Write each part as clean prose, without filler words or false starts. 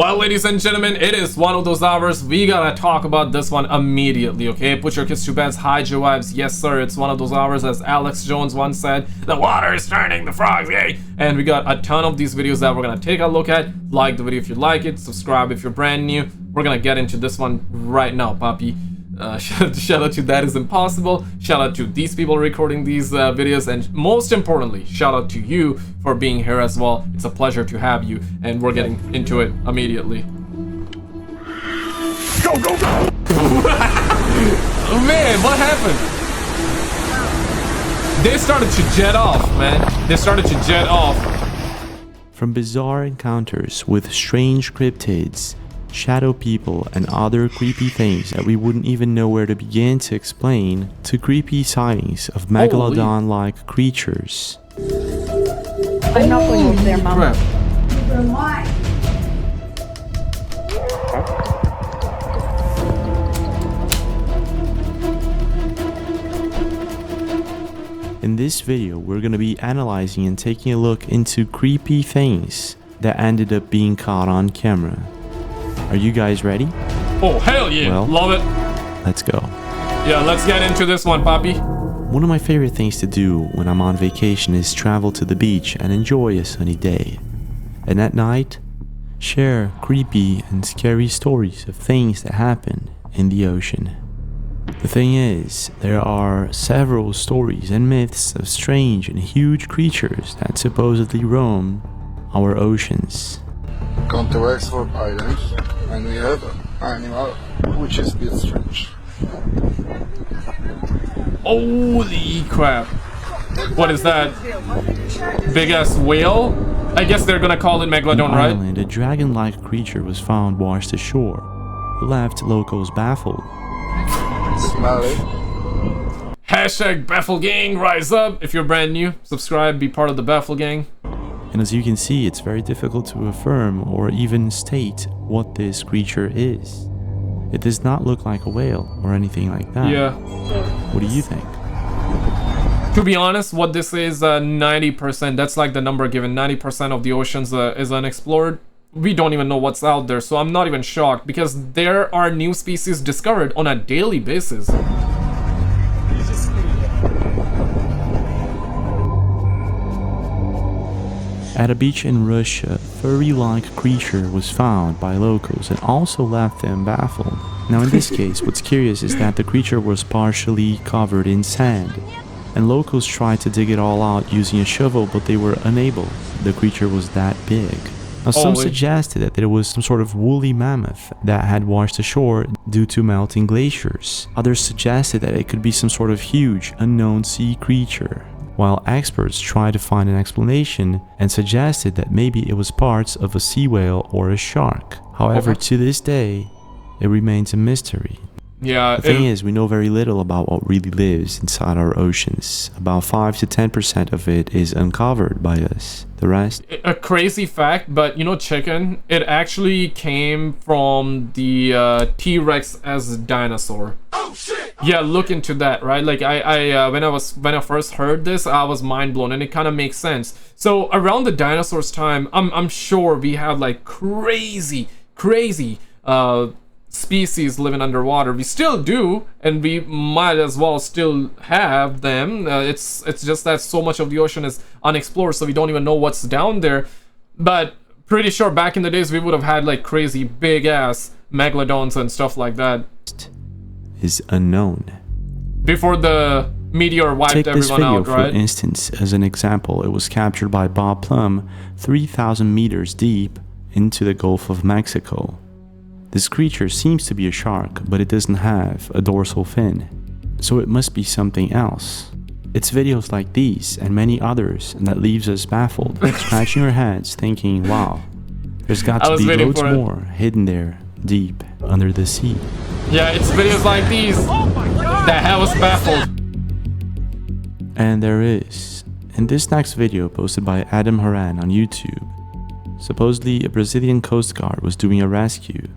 Well, ladies and gentlemen, it is one of those hours. We gotta talk about this one immediately, okay? Put your kids to bed, hide your wives. Yes, sir, it's one of those hours, as Alex Jones once said. The water is turning, the frogs, yay! And we got a ton of these videos that we're gonna take a look at. Like the video if you like it, subscribe if you're brand new. We're gonna get into this one right now, Papi. Shout out to That Is Impossible. Shout out to these people recording these videos, and most importantly, shout out to you for being here as well. It's a pleasure to have you, and we're getting into it immediately. Go, go, go! Oh man, what happened? They started to jet off, man. They started to jet off. From bizarre encounters with strange cryptids, shadow people, and other creepy things that we wouldn't even know where to begin to explain, to creepy sightings of Megalodon-like creatures. I'm not going over there, Mom. Why? In this video, we're going to be analyzing and taking a look into creepy things that ended up being caught on camera. Are you guys ready? Oh, hell yeah. Well, love it. Let's go. Yeah, let's get into this one, Papi. One of my favorite things to do when I'm on vacation is travel to the beach and enjoy a sunny day. And at night, share creepy and scary stories of things that happen in the ocean. The thing is, there are several stories and myths of strange and huge creatures that supposedly roam our oceans. Come to Export Islands, and we have an animal which is a bit strange. Holy crap. What is that? Big ass whale? I guess they're gonna call it Megalodon, On right? island, a dragon-like creature was found washed ashore, left locals baffled. Smell it. Hashtag Baffle Gang, rise up. If you're brand new, subscribe, be part of the Baffle Gang. And as you can see, it's very difficult to affirm or even state what this creature is. It does not look like a whale or anything like that. Yeah. What do you think? To be honest, what this is, 90%, that's like the number given. 90% of the oceans is unexplored. We don't even know what's out there, so I'm not even shocked, because there are new species discovered on a daily basis. At a beach in Russia, a furry-like creature was found by locals and also left them baffled. Now in this case, what's curious is that the creature was partially covered in sand, and locals tried to dig it all out using a shovel, but they were unable. The creature was that big. Now some suggested that it was some sort of woolly mammoth that had washed ashore due to melting glaciers. Others suggested that it could be some sort of huge, unknown sea creature, while experts tried to find an explanation and suggested that maybe it was parts of a sea whale or a shark. However, to this day, it remains a mystery. Yeah. The thing is, we know very little about what really lives inside our oceans. About 5 to 10% of it is uncovered by us. The rest? A crazy fact, but you know, chicken, it actually came from the T-Rex as a dinosaur. Oh shit! Yeah, look into that, right? Like when I first heard this, I was mind blown, and it kind of makes sense. So around the dinosaurs time, I'm sure we had like crazy species living underwater. We still do, and we might as well still have them. It's just that so much of the ocean is unexplored, so we don't even know what's down there. But pretty sure back in the days we would have had like crazy big ass megalodons and stuff like that. Is unknown. Before the meteor wiped Take this everyone video out, right? for instance as an example. It was captured by Bob Plum 3,000 meters deep into the Gulf of Mexico. This creature seems to be a shark, but it doesn't have a dorsal fin, so it must be something else. It's videos like these and many others that leaves us baffled, scratching our heads thinking, wow, there's got to be loads more hidden there, deep under the sea. Yeah, it's videos like these that have us baffled. And there is. In this next video posted by Adam Haran on YouTube, supposedly a Brazilian Coast Guard was doing a rescue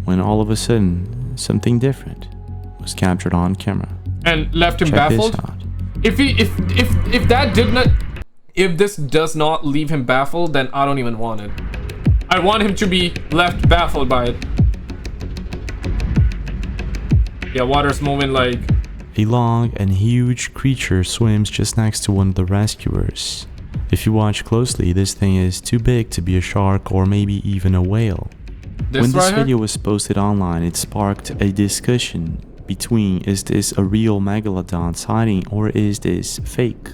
when all of a sudden something different was captured on camera. And left him Check baffled? This out. If this does not leave him baffled, then I don't even want it. I want him to be left baffled by it. Yeah, water's moving like... A long and huge creature swims just next to one of the rescuers. If you watch closely, this thing is too big to be a shark or maybe even a whale. When this video was posted online, it sparked a discussion between, is this a real Megalodon sighting or is this fake?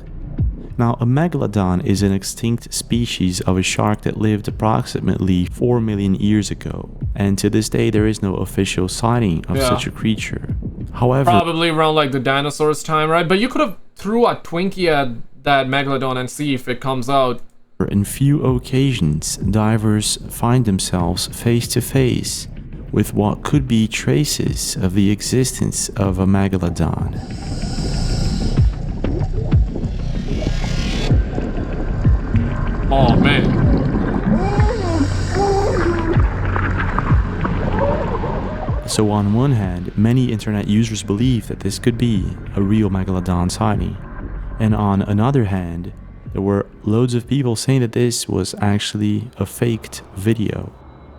Now, a Megalodon is an extinct species of a shark that lived approximately 4 million years ago, and to this day there is no official sighting of such a creature. However, probably around like the dinosaurs time, right? But you could have threw a Twinkie at that Megalodon and see if it comes out. in few occasions, divers find themselves face to face with what could be traces of the existence of a Megalodon. Oh man. So on one hand, many internet users believe that this could be a real Megalodon sighting. And on another hand, there were loads of people saying that this was actually a faked video.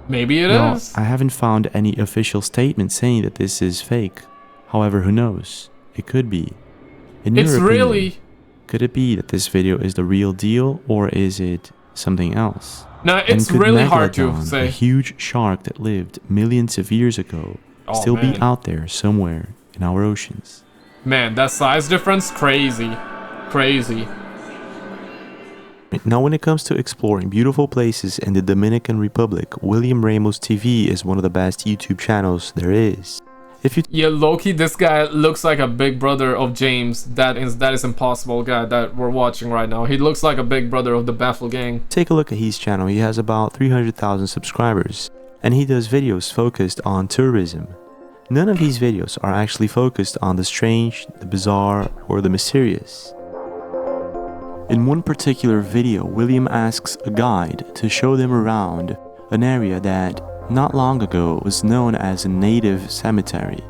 Maybe it Now, is. I haven't found any official statement saying that this is fake. However, who knows? It could be. In your opinion, Really... could it be that this video is the real deal, or is it something else? No, And it's could really hard to Megalodon, a say. huge shark that lived millions of years ago, still be man. out there somewhere in our oceans? Man, that size difference, crazy. Crazy. Now, when it comes to exploring beautiful places in the Dominican Republic, William Ramos TV is one of the best YouTube channels there is. If you Yeah, Loki, this guy looks like a big brother of James. That is impossible guy that we're watching right now. He looks like a big brother of the Baffle Gang. take a look at his channel, he has about 300,000 subscribers, and he does videos focused on tourism. None of these videos are actually focused on the strange, the bizarre, or the mysterious. In one particular video, William asks a guide to show them around an area that not long ago was known as a native cemetery,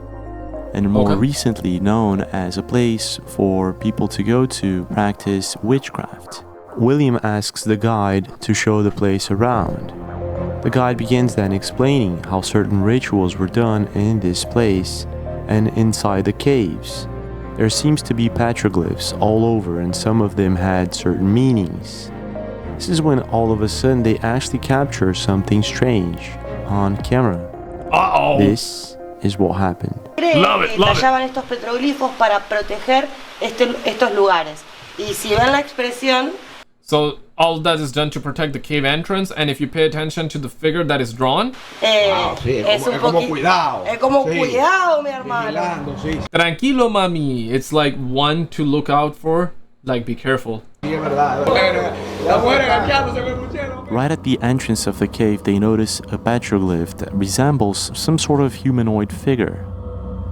and more recently known as a place for people to go to practice witchcraft. William asks the guide to show the place around. The guide begins then explaining how certain rituals were done in this place and inside the caves. There seems to be petroglyphs all over, and some of them had certain meanings. This is when all of a sudden they actually capture something strange on camera. Uh-oh. This is what happened. Love it, love it. Tallaban estos petroglifos para proteger estos lugares. Y si ven la expresión, So all that is done to protect the cave entrance, and if you pay attention to the figure that is drawn, Sí, es un como poquito. cuidado. Es como Sí. cuidado, mi hermano. Vigilando, sí, tranquilo mami, it's like one to look out for, like be careful. sí, es verdad. La mujer agachándose con el cuchillo. Right at the entrance of the cave, they notice a petroglyph that resembles some sort of humanoid figure.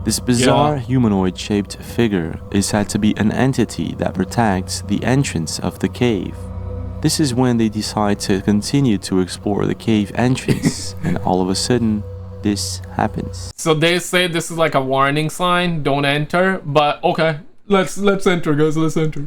This bizarre humanoid-shaped figure is said to be an entity that protects the entrance of the cave. This is when they decide to continue to explore the cave entrance, and all of a sudden, this happens. So they say this is like a warning sign, don't enter, but okay, let's enter guys, let's enter.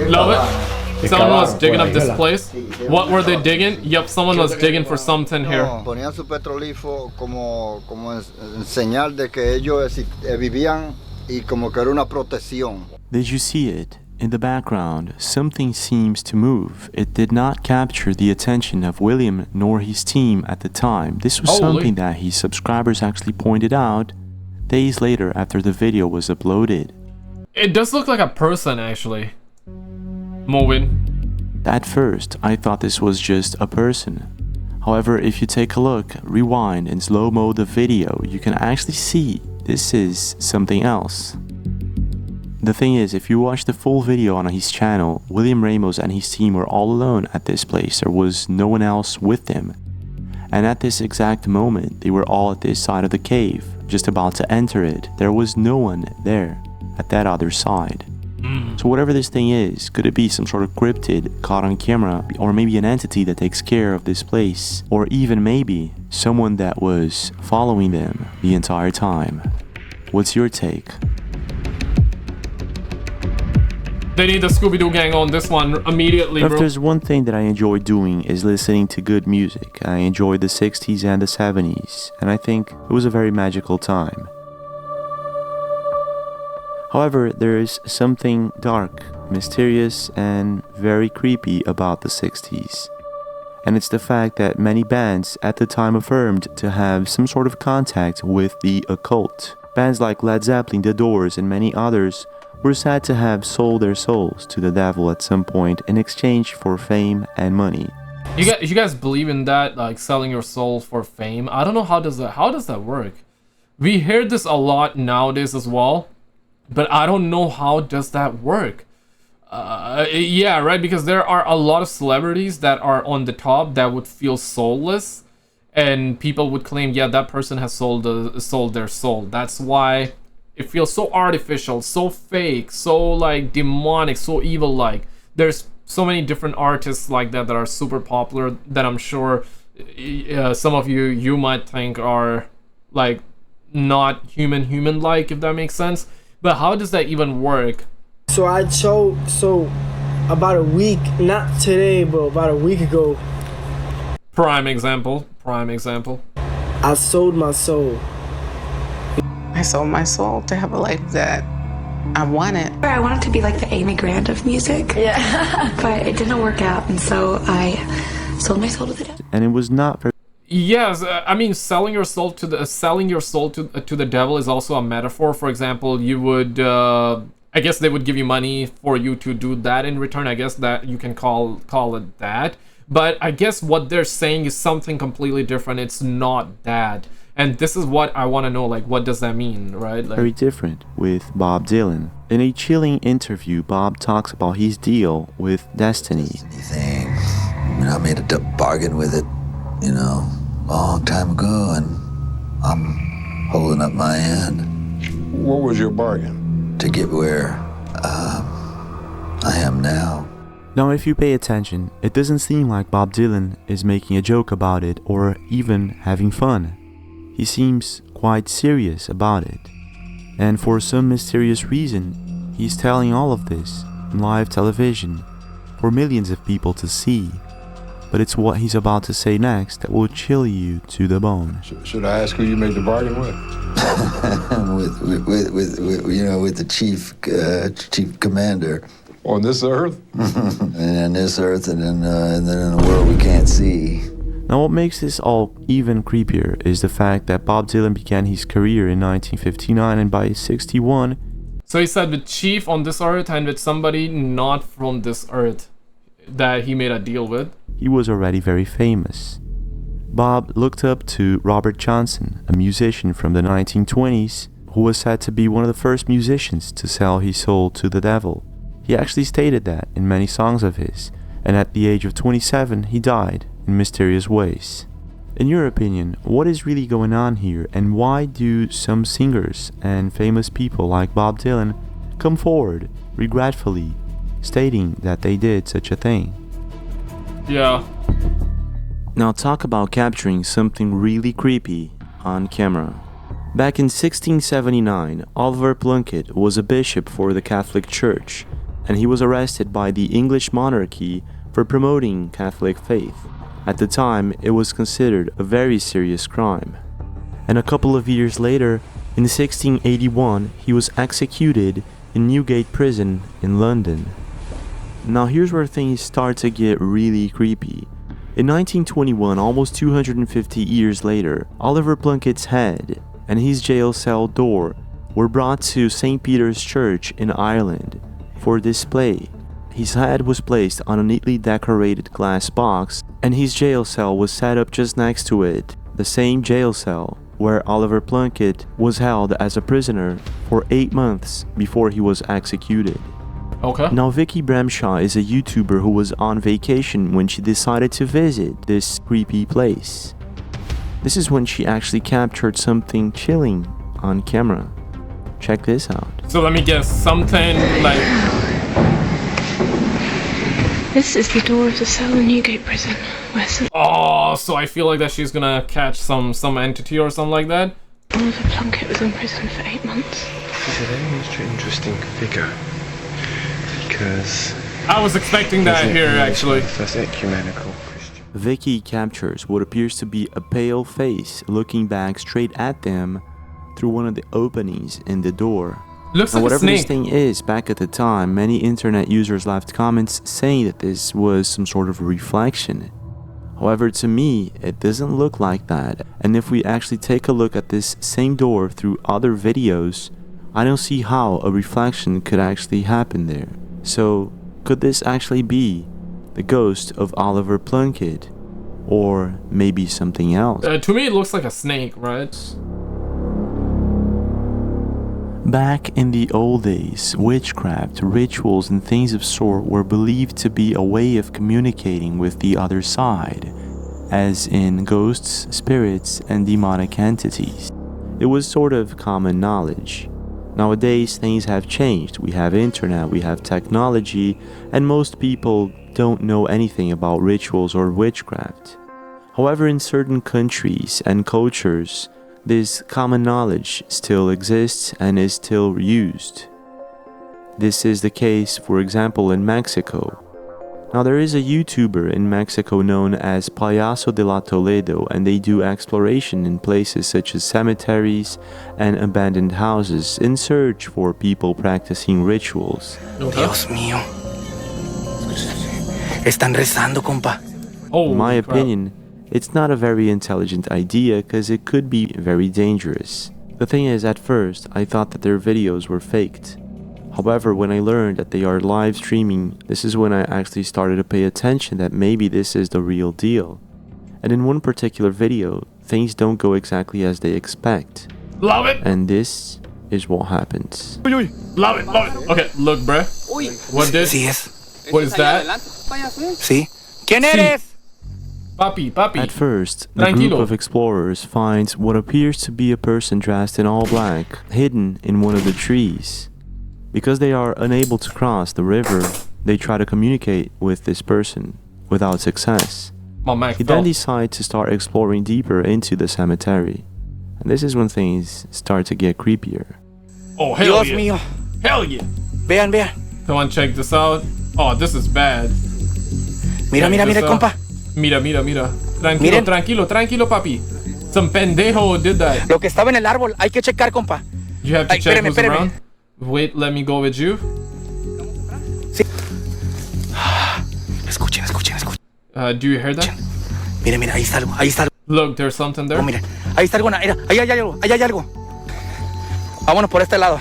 Love it. Someone was digging up this place. What were they digging? Yep, someone was digging for something here. Ponían su petrolifo como en señal de que ellos vivían y como que era una protección. Did you see it? In the background, something seems to move. It did not capture the attention of William nor his team at the time. This was something that his subscribers actually pointed out days later after the video was uploaded. It does look like a person actually. Moving. At first, I thought this was just a person. However, if you take a look, rewind and slow-mo the video, you can actually see this is something else. The thing is, if you watch the full video on his channel, William Ramos and his team were all alone at this place. There was no one else with them. And at this exact moment, they were all at this side of the cave, just about to enter it. There was no one there at that other side. So whatever this thing is, could it be some sort of cryptid caught on camera, or maybe an entity that takes care of this place, or even maybe someone that was following them the entire time? What's your take? They need the Scooby-Doo gang on this one immediately, If bro. there's one thing that I enjoy doing is listening to good music. I enjoyed the 60s and the 70s, and I think it was a very magical time. However, there is something dark, mysterious, and very creepy about the 60s. And it's the fact that many bands at the time affirmed to have some sort of contact with the occult. Bands like Led Zeppelin, The Doors, and many others were said to have sold their souls to the devil at some point in exchange for fame and money. You guys believe in that, like selling your soul for fame? I don't know how does that work. We hear this a lot nowadays as well, but I don't know how does that work. Yeah, right, because there are a lot of celebrities that are on the top that would feel soulless, and people would claim, yeah, that person has sold their soul. That's why it feels so artificial, so fake, so like demonic, so evil. Like there's so many different artists like that are super popular that I'm sure some of you might think are like not human like, if that makes sense. But how does that even work? So about a week, not today, but about a week ago, Prime example. I sold my soul. I sold my soul to have a life that I wanted. I wanted to be like the Amy Grant of music. Yeah. But it didn't work out, and so I sold my soul to the devil. And it was not very... Yes, I mean, selling your soul to the devil is also a metaphor. For example, you would I guess they would give you money for you to do that in return. I guess that you can call it that. But I guess what they're saying is something completely different. It's not that. And this is what I want to know, like, what does that mean, right? Like, very different with Bob Dylan. In a chilling interview, Bob talks about his deal with destiny. Thing. I mean, I made a bargain with it, you know, a long time ago, and I'm holding up my end. What was your bargain? To get where I am now. Now, if you pay attention, it doesn't seem like Bob Dylan is making a joke about it or even having fun. He seems quite serious about it. And for some mysterious reason, he's telling all of this on live television for millions of people to see. But it's what he's about to say next that will chill you to the bone. Should I ask who you made the bargain with? with the chief commander. On this earth? And on this earth, and then in a world we can't see. Now, what makes this all even creepier is the fact that Bob Dylan began his career in 1959, and by 61... So he said with chief on this earth and with somebody not from this earth that he made a deal with. He was already very famous. Bob looked up to Robert Johnson, a musician from the 1920s, who was said to be one of the first musicians to sell his soul to the devil. He actually stated that in many songs of his, and at the age of 27, he died in mysterious ways. In your opinion, what is really going on here, and why do some singers and famous people like Bob Dylan come forward regretfully stating that they did such a thing? Yeah. Now talk about capturing something really creepy on camera. Back in 1679, Oliver Plunkett was a bishop for the Catholic Church, and he was arrested by the English monarchy for promoting Catholic faith. At the time, it was considered a very serious crime. And a couple of years later, in 1681, he was executed in Newgate Prison in London. Now here's where things start to get really creepy. In 1921, almost 250 years later, Oliver Plunkett's head and his jail cell door were brought to St. Peter's Church in Ireland for display. His head was placed on a neatly decorated glass box, and his jail cell was set up just next to it, the same jail cell where Oliver Plunkett was held as a prisoner for 8 months before he was executed. Okay. Now Vicky Bramshaw is a YouTuber who was on vacation when she decided to visit this creepy place. This is when she actually captured something chilling on camera. Check this out. So let me guess, something like... This is the door of the cell in Newgate Prison. Oh, so I feel like that she's gonna catch some entity or something like that. Oliver Plunkett was in prison for 8 months. He's a very interesting figure. He because I was expecting that here, actually. First ecumenical Christian. Vicky captures what appears to be a pale face looking back straight at them through one of the openings in the door. Looks and like whatever a snake. this thing is, back at the time, many internet users left comments saying that this was some sort of reflection. However, to me, it doesn't look like that. And if we actually take a look at this same door through other videos, I don't see how a reflection could actually happen there. So, could this actually be the ghost of Oliver Plunkett? Or maybe something else? To me, it looks like a snake, right? Back in the old days, witchcraft, rituals, and things of sort were believed to be a way of communicating with the other side, as in ghosts, spirits, and demonic entities. It was sort of common knowledge. Nowadays, things have changed. We have internet, we have technology, and most people don't know anything about rituals or witchcraft. However, in certain countries and cultures, this common knowledge still exists and is still used. This is the case, for example, in Mexico. Now, there is a YouTuber in Mexico known as Payaso de la Toledo, and they do exploration in places such as cemeteries and abandoned houses in search for people practicing rituals. Dios mío. Están rezando, compa. In my opinion, it's not a very intelligent idea because it could be very dangerous. The thing is, at first, I thought that their videos were faked. However, when I learned that they are live streaming, this is when I actually started to pay attention that maybe this is the real deal. And in one particular video, things don't go exactly as they expect. Love it! And this is what happens. Love it, love it. Okay, look, bruh. What this? What is that? Sí. ¿Quién eres? Papi, papi. At first, the group of explorers finds what appears to be a person dressed in all black, hidden in one of the trees. Because they are unable to cross the river, they try to communicate with this person, without success. He then decides to start exploring deeper into the cemetery. And this is when things start to get creepier. Oh, hell Dios yeah. mío. Hell yeah. Vean, vean. Someone check this out. Oh, this is bad. Mira, mira, mira, compa. Mira, mira, mira. Tranquilo, Miren. tranquilo, tranquilo, papi. Some pendejo did that. Lo que estaba en el árbol, hay que checar, compa. You have to Ay, check espérame, who's espérame. around. Wait, let me go with you. Sí. Escuchen, escuchen, escuchen. Do you hear that? Mira, mira, ahí está algo, ahí está algo. Look, there's something there. Oh, mira, ahí está algo, mira, ahí hay algo, ahí hay algo. Vámonos por este lado.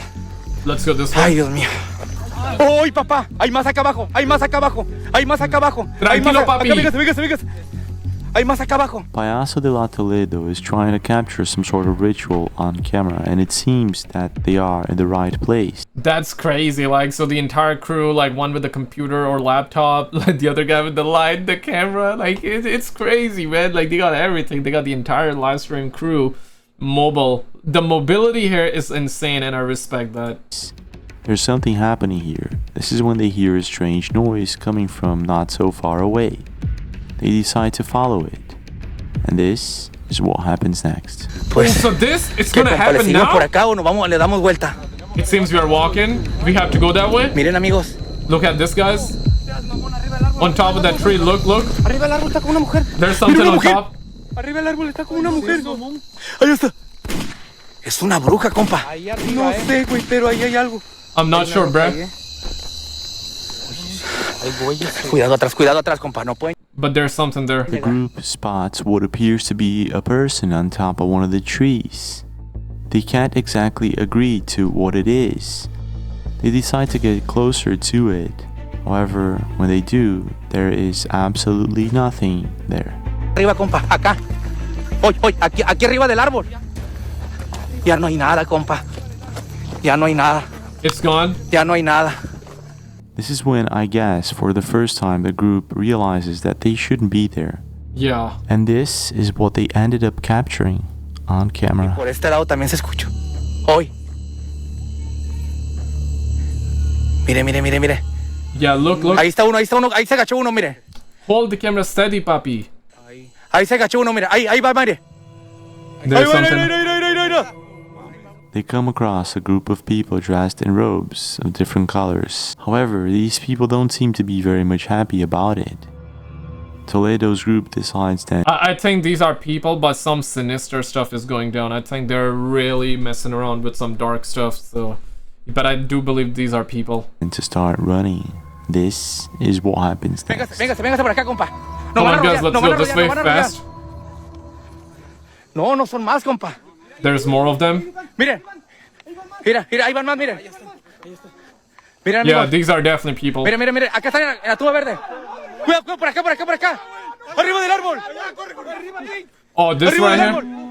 Let's go this way. Ay, Dios mío. ¡Uy, papá! Hay más acá abajo, hay más acá abajo, hay más acá abajo. Tranquilo, papi. Acá, véngase, véngase, véngase. Hay más acá abajo. Payaso de la Toledo is trying to capture some sort of ritual on camera, and it seems that they are in the right place. That's crazy. Like, so the entire crew, like one with the computer or laptop, like the other guy with the light, the camera, like it's crazy, man. Like they got everything. They got the entire live stream crew mobile. The mobility here is insane, and I respect that. There's something happening here. This is when they hear a strange noise coming from not so far away. They decide to follow it. And this is what happens next. Pues, so this is gonna happen now? Por acá o nos vamos, le damos vuelta. It seems we are walking. We have to go that way. Miren, amigos. Look at this, guys. On top of that tree, look, look. Arriba el árbol está con una mujer. There's something on top. Arriba el árbol está con una mujer. Ahí está. Es una bruja, compa. No sé, güey, pero ahí hay algo. I'm not sure, bruh. Cuidado atrás, compa. No pueden. But there's something there. The group spots what appears to be a person on top of one of the trees. They can't exactly agree to what it is. They decide to get closer to it. However, when they do, there is absolutely nothing there. Arriba, compa, acá. Hoy, aquí arriba del árbol. Ya no hay nada, compa. Ya no hay nada. It's gone. Ya no hay nada. This is when, I guess, for the first time, the group realizes that they shouldn't be there. Yeah. And this is what they ended up capturing on camera. Por este lado también se escuchó. Hoy. Mire, mire, mire, mire. Yeah, look, look. Ahí está uno, ahí se agachó uno, mire. Hold the camera steady, papi. Ahí se agachó uno, mire. Ahí va, mire. There's something. Mira. they come across a group of people dressed in robes of different colors. However, these people don't seem to be very much happy about it. Toledo's group decides that I think these are people, but some sinister stuff is going down. I think they're really messing around with some dark stuff, so... But I do believe these are people. And to start running. This is what happens next. Véngase por acá, compa. Come on, guys, let's go this way fast. No son más, compa. There's more of them. Miren. Mira, ahí van más, miren. Miren, yeah, these are definitely people. Miren, acá están en la tumba verde. Cuidado, por acá. Arriba del árbol. Oh, this right here?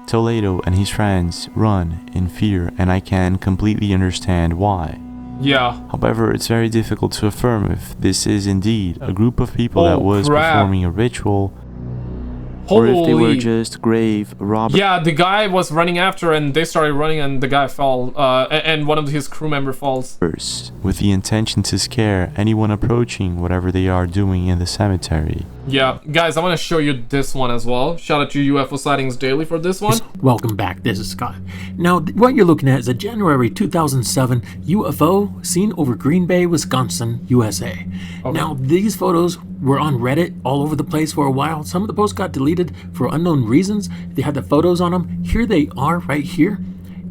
Toledo and his friends run in fear, and I can completely understand why. Yeah. However, it's very difficult to affirm if this is indeed a group of people that was performing a ritual, or if they were just grave robbers. Yeah, the guy was running after, and they started running, and the guy fell, and one of his crew member falls. With the intention to scare anyone approaching whatever they are doing in the cemetery. Yeah, guys, I want to show you this one as well. Shout out to UFO Sightings Daily for this one. Welcome back, this is Scott. Now, what you're looking at is a January 2007 UFO seen over Green Bay, Wisconsin, USA. Okay. Now, these photos were on Reddit all over the place for a while. Some of the posts got deleted for unknown reasons. They had the photos on them. Here they are right here,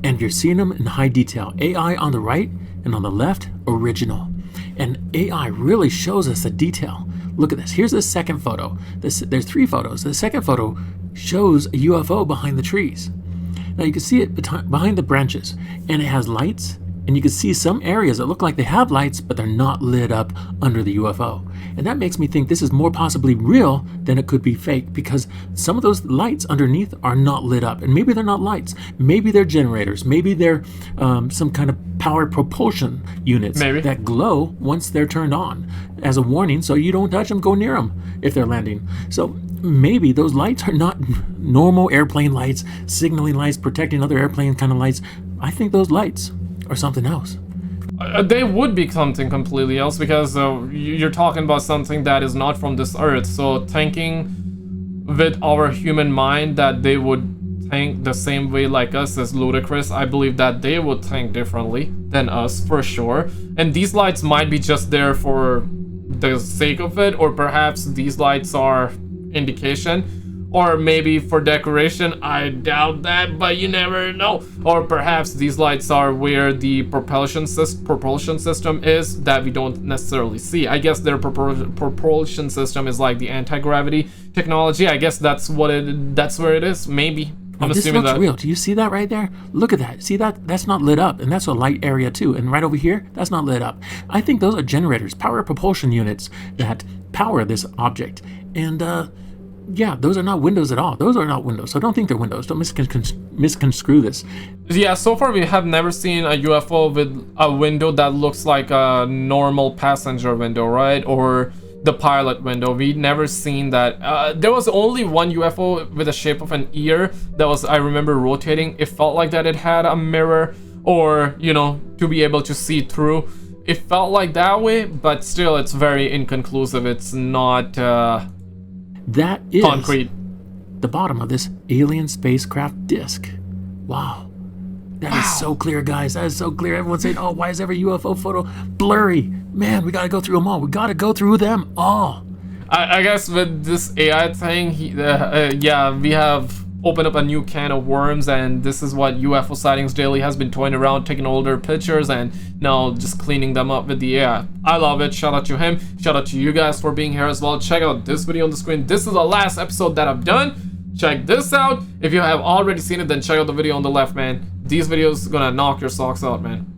and you're seeing them in high detail. AI on the right, and on the left, original. And AI really shows us the detail. Look at this. Here's the second photo. There's three photos. The second photo shows a UFO behind the trees. Now you can see it behind the branches, and it has lights, and you can see some areas that look like they have lights, but they're not lit up under the UFO. And that makes me think this is more possibly real than it could be fake, because some of those lights underneath are not lit up. And maybe they're not lights. Maybe they're generators. Maybe they're some kind of power propulsion units that glow once they're turned on as a warning, so you don't touch them, go near them if they're landing. So maybe those lights are not normal airplane lights, signaling lights, protecting other airplane kind of lights. I think those lights are something else. They would be something completely else, because you're talking about something that is not from this earth. So thinking with our human mind that they would think the same way like us is ludicrous. I believe that they would think differently than us for sure. And these lights might be just there for the sake of it, or perhaps these lights are indication, or maybe for decoration. I doubt that, but you never know. Or perhaps these lights are where the propulsion system is that we don't necessarily see. I guess their propulsion system is like the anti-gravity technology. I guess that's where it is. Maybe. I'm assuming this looks real. Do you see that right there? Look at that. See that? That's not lit up, and that's a light area too. And right over here, that's not lit up. I think those are generators, power propulsion units that power this object. And yeah, those are not windows at all. Those are not windows. So don't think they're windows. Don't misconstrue this. Yeah, so far we have never seen a UFO with a window that looks like a normal passenger window, right? Or the pilot window. We never seen that. There was only one UFO with the shape of an ear that was, I remember, rotating. It felt like that it had a mirror, or, you know, to be able to see through. It felt like that way, but still it's very inconclusive. It's not that is concrete. The bottom of this alien spacecraft disc. Wow. That is so clear, guys. That is so clear. Everyone's saying, oh, why is every UFO photo blurry? Man, we got to go through them all. We got to go through them all. I guess with this AI thing, yeah, we have opened up a new can of worms, and this is what UFO Sightings Daily has been toying around, taking older pictures and now just cleaning them up with the AI. I love it. Shout out to him. Shout out to you guys for being here as well. Check out this video on the screen. This is the last episode that I've done. Check this out. If you have already seen it, then check out the video on the left, man. These videos gonna knock your socks out, man.